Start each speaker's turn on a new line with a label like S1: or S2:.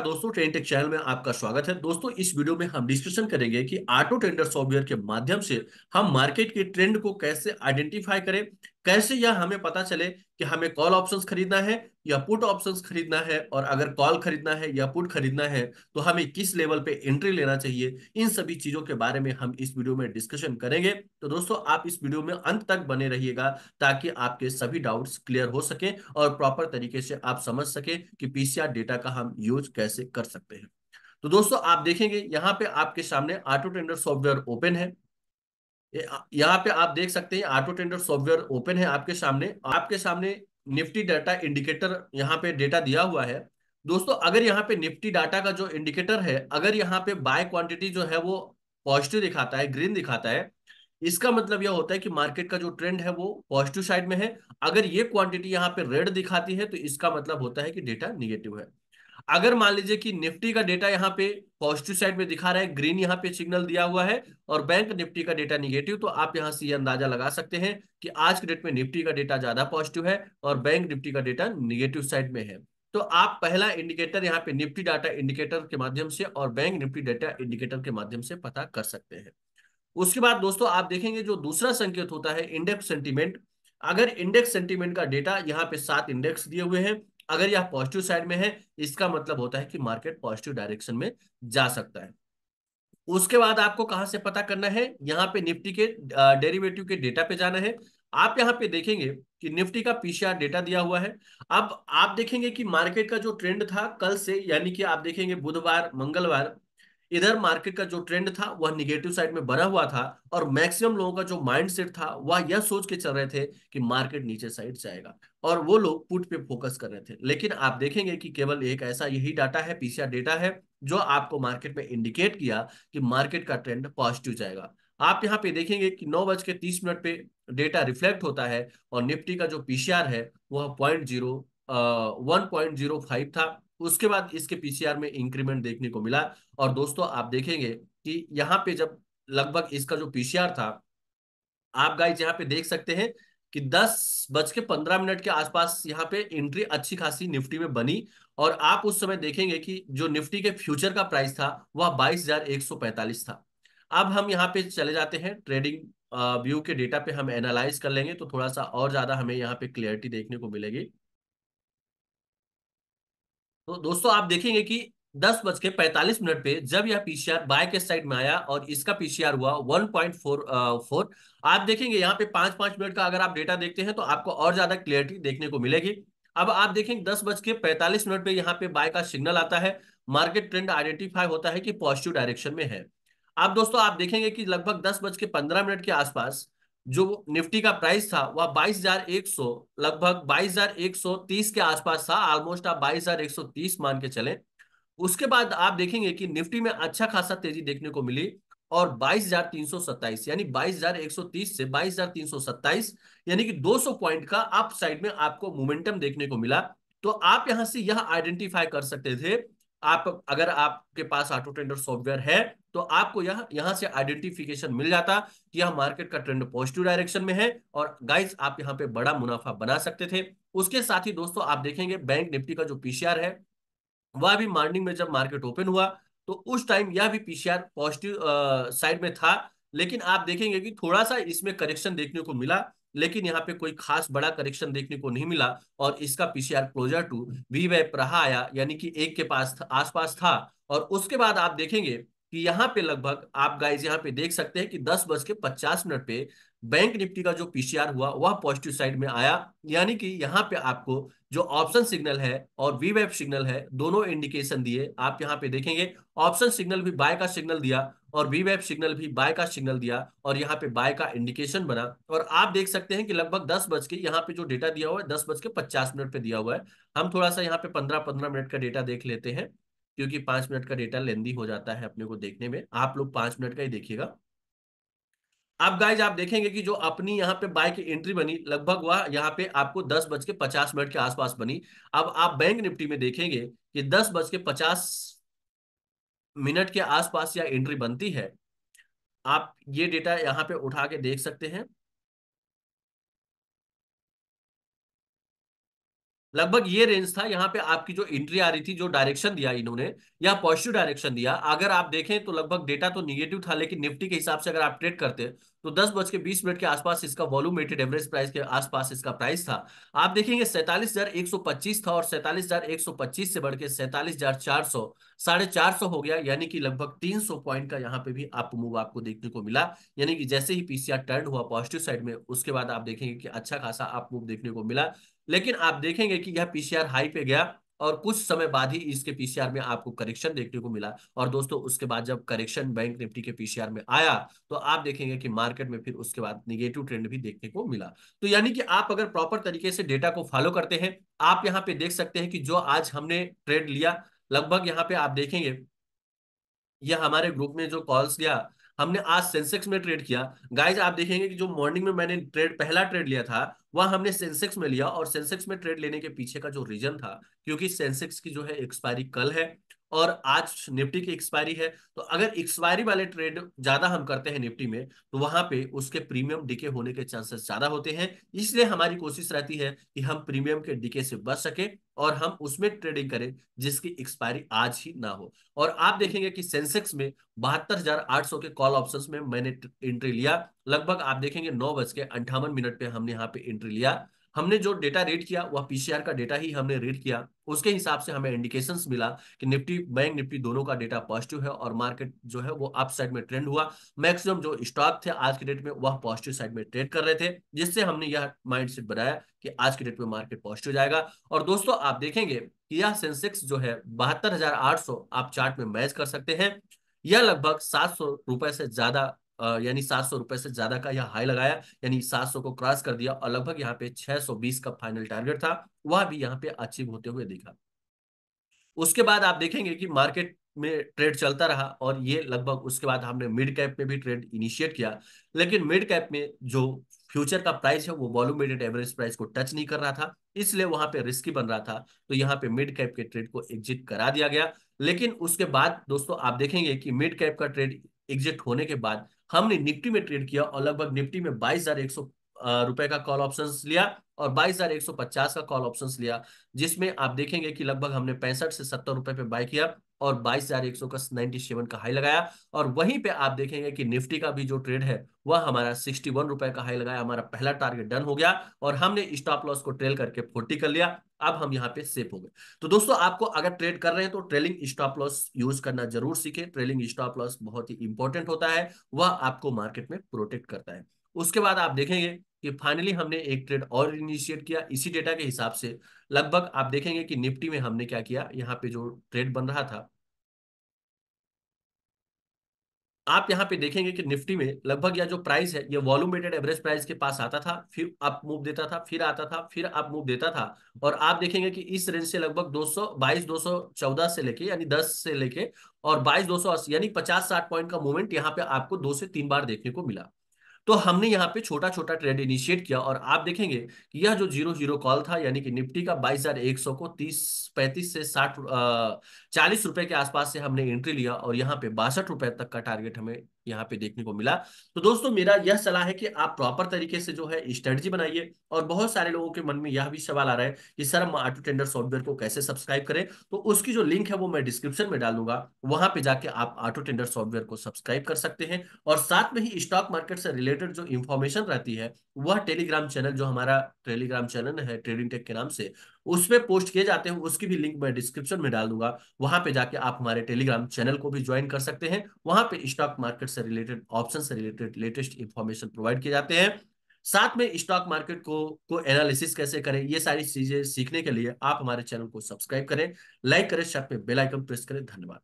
S1: दोस्तों, trade take channel में आपका स्वागत है। दोस्तों, इस वीडियो में हम डिस्कशन करेंगे कि ऑटो ट्रेडर सॉफ्टवेयर के माध्यम से हम मार्केट के ट्रेंड को कैसे आइडेंटिफाई करें, कैसे यह हमें पता चले कि हमें कॉल ऑप्शंस खरीदना है या पुट ऑप्शंस खरीदना है, और अगर कॉल खरीदना है या पुट खरीदना है तो हमें किस लेवल पे एंट्री लेना चाहिए। इन सभी चीजों के बारे में हम इस वीडियो में डिस्कशन करेंगे। तो दोस्तों, आप इस वीडियो में अंत तक बने रहिएगा ताकि आपके सभी डाउट्स क्लियर हो सके और प्रॉपर तरीके से आप समझ सके कि पीसीआर डेटा का हम यूज कैसे कर सकते हैं। तो दोस्तों, आप देखेंगे यहाँ पे आपके सामने ऑटो टेंडर सॉफ्टवेयर ओपन है। यहाँ पे आप देख सकते हैं ऑटो टेंडर सॉफ्टवेयर ओपन है आपके सामने निफ्टी डाटा इंडिकेटर यहाँ पे डेटा दिया हुआ है। दोस्तों, अगर यहाँ पे निफ्टी डाटा का जो इंडिकेटर है, अगर यहाँ पे बाय क्वांटिटी जो है वो पॉजिटिव दिखाता है, ग्रीन दिखाता है, इसका मतलब यह होता है कि मार्केट का जो ट्रेंड है वो पॉजिटिव साइड में है। अगर ये क्वांटिटी यहाँ पे रेड दिखाती है तो इसका मतलब होता है कि डेटा निगेटिव है। अगर मान लीजिए कि निफ्टी का डेटा यहाँ पे पॉजिटिव साइड में दिखा रहा है, ग्रीन यहाँ पे सिग्नल दिया हुआ है, और बैंक निफ्टी का डेटा निगेटिव, तो आप यहाँ से ये अंदाजा लगा सकते हैं कि आज के डेट में निफ्टी का डेटा ज्यादा पॉजिटिव है और बैंक निफ्टी का डेटा निगेटिव साइड में है। तो आप पहला इंडिकेटर यहाँ पे निफ्टी डाटा इंडिकेटर के माध्यम से और बैंक निफ्टी डाटा इंडिकेटर के माध्यम से पता कर सकते हैं। उसके बाद दोस्तों, आप देखेंगे जो दूसरा संकेत होता है इंडेक्स सेंटीमेंट। अगर इंडेक्स सेंटीमेंट का डेटा यहाँ पे 7 इंडेक्स दिए हुए हैं, अगर यह पॉजिटिव साइड में है, इसका मतलब होता है कि मार्केट पॉजिटिव डायरेक्शन में जा सकता है। उसके बाद आपको कहां से पता करना है, यहाँ पे निफ्टी के डेरिवेटिव के डेटा पे जाना है। आप यहाँ पे देखेंगे कि निफ्टी का पीसीआर डेटा दिया हुआ है। अब आप देखेंगे कि मार्केट का जो ट्रेंड था कल से, यानी कि आप देखेंगे बुधवार मंगलवार, इधर मार्केट का जो ट्रेंड था वह निगेटिव साइड में बना हुआ था, और मैक्सिमम लोगों का जो माइंडसेट था वह यह सोच के चल रहे थे कि मार्केट नीचे साइड जाएगा, और वो लोग पुट पे फोकस कर रहे थे। लेकिन आप देखेंगे कि केवल एक ऐसा यही डाटा है, पीसीआर डेटा है, जो आपको मार्केट में इंडिकेट किया कि मार्केट का ट्रेंड पॉजिटिव जाएगा। आप यहाँ पे देखेंगे कि 9:30 पे डेटा रिफ्लेक्ट होता है, और निफ्टी का जो पीसीआर है वह 1.05 था। उसके बाद इसके पीसीआर में इंक्रीमेंट देखने को मिला। और दोस्तों, आप देखेंगे कि यहाँ पे जब लगभग इसका जो पीसीआर था, आप गाइज यहाँ पे देख सकते हैं कि 10:15 के आसपास यहाँ पे एंट्री अच्छी खासी निफ्टी में बनी। और आप उस समय देखेंगे कि जो निफ्टी के फ्यूचर का प्राइस था वह 22,145 था। अब हम यहाँ पे चले जाते हैं ट्रेडिंग व्यू के डेटा पे, हम एनालाइज कर लेंगे तो थोड़ा सा और ज्यादा हमें यहाँ पे क्लियरिटी देखने को मिलेगी। तो दोस्तों, आप देखेंगे कि 10:45 पे जब यह पीसीआर बाय के साइड में आया और इसका पीसीआर हुआ 1.44, आप देखेंगे यहाँ पे 5-5 मिनट का अगर आप डेटा देखते हैं तो आपको और ज्यादा क्लियरिटी देखने को मिलेगी। अब आप देखेंगे 10:45 पे यहाँ पे बाय का सिग्नल आता है, मार्केट ट्रेंड आइडेंटिफाई होता है कि पॉजिटिव डायरेक्शन में है। अब दोस्तों, आप देखेंगे कि लगभग 10:15 के आसपास जो निफ्टी का प्राइस था वह 22,100, लगभग 22,130 के आसपास था। ऑलमोस्ट आप 22,130 मान के चलें। उसके बाद आप देखेंगे कि निफ्टी में अच्छा खासा तेजी देखने को मिली, और 22,327 यानी 22,130 से 22,327, यानी कि 200 पॉइंट का अप साइड में आपको मोमेंटम देखने को मिला। तो आप यहां से यह आइडेंटिफाई कर सकते थे, आप अगर आपके पास ऑटो ट्रेडर सॉफ्टवेयर है तो आपको यह यहां से आइडेंटिफिकेशन मिल जाता कि यह मार्केट का ट्रेंड पॉजिटिव डायरेक्शन में है, और गाइस आप यहां पे बड़ा मुनाफा बना सकते थे। उसके साथ ही दोस्तों, आप देखेंगे बैंक निफ्टी का जो पीसीआर है वह भी मॉर्निंग में जब मार्केट ओपन हुआ तो उस टाइम यह भी पीसीआर पॉजिटिव साइड में था। लेकिन आप देखेंगे कि थोड़ा सा इसमें करेक्शन देखने को मिला, लेकिन यहाँ पे कोई खास बड़ा करेक्शन देखने को नहीं मिला, और इसका पीसीआर क्लोजर टू वी वेब रहा आया, यानी कि एक के पास आसपास था। और उसके बाद आप देखेंगे कि यहाँ पे लगभग आप गाइज यहाँ पे देख सकते हैं कि 10:50 पे बैंक निफ्टी का जो पीसीआर हुआ वह पॉजिटिव साइड में आया, यानी कि यहाँ पे आपको जो ऑप्शन सिग्नल है और वी वेब सिग्नल है दोनों इंडिकेशन दिए। आप यहाँ पे देखेंगे ऑप्शन सिग्नल भी बाय का सिग्नल दिया, और वी वेब सिग्नल भी बाय का सिग्नल दिया, और यहाँ पे बाय का इंडिकेशन बना। और आप देख सकते हैं कि लगभग 10 बज के यहाँ पे जो डेटा दिया हुआ है 10:50 पे दिया हुआ है। हम थोड़ा सा यहाँ पे 15-15 मिनट का डेटा देख लेते हैं, क्योंकि 5 मिनट का डेटा लेंदी हो जाता है अपने को देखने में। आप लोग 5 मिनट का ही देखिएगा। अब गाइज आप देखेंगे कि जो अपनी यहाँ पे बाय की एंट्री बनी लगभग वह यहाँ पे आपको 10:50 के आसपास बनी। अब आप बैंक निफ्टी में देखेंगे कि 10:50 के आसपास यह एंट्री बनती है। आप ये डेटा यहाँ पे उठा के देख सकते हैं। लगभग ये रेंज था। यहाँ पे आपकी जो एंट्री आ रही थी, जो डायरेक्शन दिया इन्होंने, या पॉजिटिव डायरेक्शन दिया, अगर आप देखें तो लगभग डेटा तो निगेटिव था, लेकिन निफ्टी के हिसाब से अगर आप ट्रेड करते तो 10:20 के आसपास इसका वॉल्यूम वेटेड एवरेज प्राइस के आसपास इसका प्राइस था। आप देखेंगे 47,125 था, और 47,125 से बढ़ के 47,400, 450 हो गया, यानी कि लगभग 300 पॉइंट का यहाँ पे भी अप मूव आपको देखने को मिला। यानी कि जैसे ही पीसीआर टर्न हुआ पॉजिटिव साइड में, उसके बाद आप देखेंगे कि अच्छा खासा अप मूव देखने को मिला। लेकिन आप देखेंगे कि यह पीसीआर हाई पे गया, और कुछ समय बाद ही इसके पीसीआर में आपको करेक्शन देखने को मिला। और दोस्तों उसके बाद जब करेक्शन बैंक निफ्टी के पीसीआर में आया, तो आप देखेंगे कि मार्केट में फिर उसके बाद निगेटिव ट्रेंड भी देखने को मिला। तो यानी कि आप अगर प्रॉपर तरीके से डेटा को फॉलो करते हैं, आप यहाँ पे देख सकते हैं कि जो आज हमने ट्रेड लिया, लगभग यहाँ पे आप देखेंगे, यह हमारे ग्रुप में जो कॉल्स लिया, हमने आज सेंसेक्स में ट्रेड किया। गाइज आप देखेंगे कि जो मॉर्निंग में मैंने पहला ट्रेड लिया था, वह हमने सेंसेक्स में लिया। और सेंसेक्स में ट्रेड लेने के पीछे का जो रीजन था, क्योंकि सेंसेक्स की जो है एक्सपायरी कल है, और आज निफ्टी की एक्सपायरी है। तो अगर एक्सपायरी वाले ट्रेड ज्यादा हम करते हैं निफ्टी में, तो वहां पे उसके प्रीमियम डिके होने के चांसेस ज्यादा होते हैं। इसलिए हमारी कोशिश रहती है कि हम प्रीमियम के डिके से बच सके, और हम उसमें ट्रेडिंग करें जिसकी एक्सपायरी आज ही ना हो। और आप देखेंगे कि सेंसेक्स में 72,800 के कॉल ऑप्शंस में मैंने एंट्री लिया। लगभग आप देखेंगे 9:58 पे हमने यहाँ पे एंट्री लिया। हमने जो डेटा रीड किया वह पीसीआर का डेटा ही हमने रीड किया, उसके हिसाब से हमें इंडिकेशंस मिला कि निफ्टी बैंक निफ्टी दोनों का डेटा पॉजिटिव है, और मार्केट जो है वो अप साइड में ट्रेंड हुआ। मैक्सिमम जो स्टॉक थे आज के डेट में वह पॉजिटिव साइड में ट्रेड कर रहे थे, जिससे हमने यह माइंडसेट बनाया कि आज के डेट में मार्केट पॉजिटिव जाएगा। और दोस्तों आप देखेंगे कि यह सेंसेक्स जो है 72,800 आप चार्ट में मैच कर सकते हैं। यह लगभग 700 रुपए से ज्यादा, यानी 700 रुपए से ज्यादा का यह हाई लगाया, यानी 700 को क्रॉस कर दिया, और लगभग यहाँ पे 620 का फाइनल टारगेट था, वह भी यहाँ पे अचीव होते हुए दिखा। उसके बाद आप देखेंगे कि मार्केट में ट्रेड चलता रहा, और ये लगभग उसके बाद हमने मिड कैप में भी ट्रेड इनिशिएट किया। लेकिन मिड कैप में जो फ्यूचर का प्राइस है वो वॉल्यूम वेटेड एवरेज प्राइस को टच नहीं कर रहा था, इसलिए वहां पे रिस्की बन रहा था। तो यहाँ पे मिड कैप के ट्रेड को एग्जिट करा दिया गया। लेकिन उसके बाद दोस्तों आप देखेंगे कि मिड कैप का ट्रेड एग्जिट होने के बाद हमने निफ्टी में ट्रेड किया, और लगभग निफ्टी में 22,100 रुपए का कॉल ऑप्शन लिया, और 22,150 का कॉल ऑप्शन लिया, जिसमें आप देखेंगे कि लगभग हमने 65 से 70 रुपए पे बाय किया, और 22,100 का 97 का हाई लगाया। और वहीं पे आप देखेंगे कि निफ्टी का भी जो ट्रेड है वह हमारा 61 रुपए का हाई लगाया, हमारा पहला टारगेट डन हो गया, और हमने स्टॉप लॉस को ट्रेल करके 40 कर लिया। अब हम यहाँ पे सेफ हो गए। तो दोस्तों आपको अगर ट्रेड कर रहे हैं तो ट्रेलिंग स्टॉप लॉस यूज करना जरूर सीखें। ट्रेलिंग स्टॉप लॉस बहुत ही इंपॉर्टेंट होता है, वह आपको मार्केट में प्रोटेक्ट करता है। उसके बाद आप देखेंगे कि फाइनली हमने एक ट्रेड और इनिशिएट किया इसी डेटा के हिसाब से। लगभग आप देखेंगे कि निफ्टी में हमने क्या किया, यहाँ पे जो ट्रेड बन रहा था, आप यहाँ पे देखेंगे कि निफ्टी में लगभग यह जो प्राइस है ये वॉल्यूम वेटेड एवरेज प्राइस के पास आता था, फिर अप मूव देता था, फिर आता था, फिर अप मूव देता था। और आप देखेंगे कि इस रेंज से लगभग 22,214 से लेके, यानी 10 से लेके, और 22,280, यानी 50-60 पॉइंट का मूवमेंट यहाँ पे आपको 2 से 3 बार देखने को मिला। तो हमने यहाँ पे छोटा छोटा ट्रेड इनिशिएट किया, और आप देखेंगे कि यह जो 0-0 कॉल था, यानी कि निफ्टी का 22,100 को 40 रुपए के आसपास से हमने एंट्री लिया, और यहाँ पे 62 रुपए तक का टारगेट हमें यहाँ पे देखने को मिला। तो दोस्तों मेरा यह सलाह है कि आप प्रॉपर तरीके से जो है स्ट्रेटजी बनाइए। और बहुत सारे लोगों के मन में यह भी सवाल आ रहा है कि सर हम ऑटो टेंडर सॉफ्टवेयर को कैसे सब्सक्राइब करें, तो उसकी जो लिंक है वो मैं डिस्क्रिप्शन में डाल दूंगा, वहां पे जाके आप ऑटो टेंडर सॉफ्टवेयर को सब्सक्राइब कर सकते हैं। और साथ में ही स्टॉक मार्केट से रिलेटेड जो इंफॉर्मेशन रहती है, वह टेलीग्राम चैनल, जो हमारा टेलीग्राम चैनल है ट्रेडिंग टेक के नाम से, उसमें पोस्ट किए जाते हैं, उसकी भी लिंक मैं डिस्क्रिप्शन में डाल दूंगा। वहां पे जाके आप हमारे टेलीग्राम चैनल को भी ज्वाइन कर सकते हैं। वहां पे स्टॉक मार्केट से रिलेटेड, ऑप्शन से रिलेटेड लेटेस्ट इंफॉर्मेशन प्रोवाइड किए जाते हैं। साथ में स्टॉक मार्केट को एनालिसिस कैसे करें, ये सारी चीजें सीखने के लिए आप हमारे चैनल को सब्सक्राइब करें, लाइक करें, साथ में बेल आइकन प्रेस करें। धन्यवाद।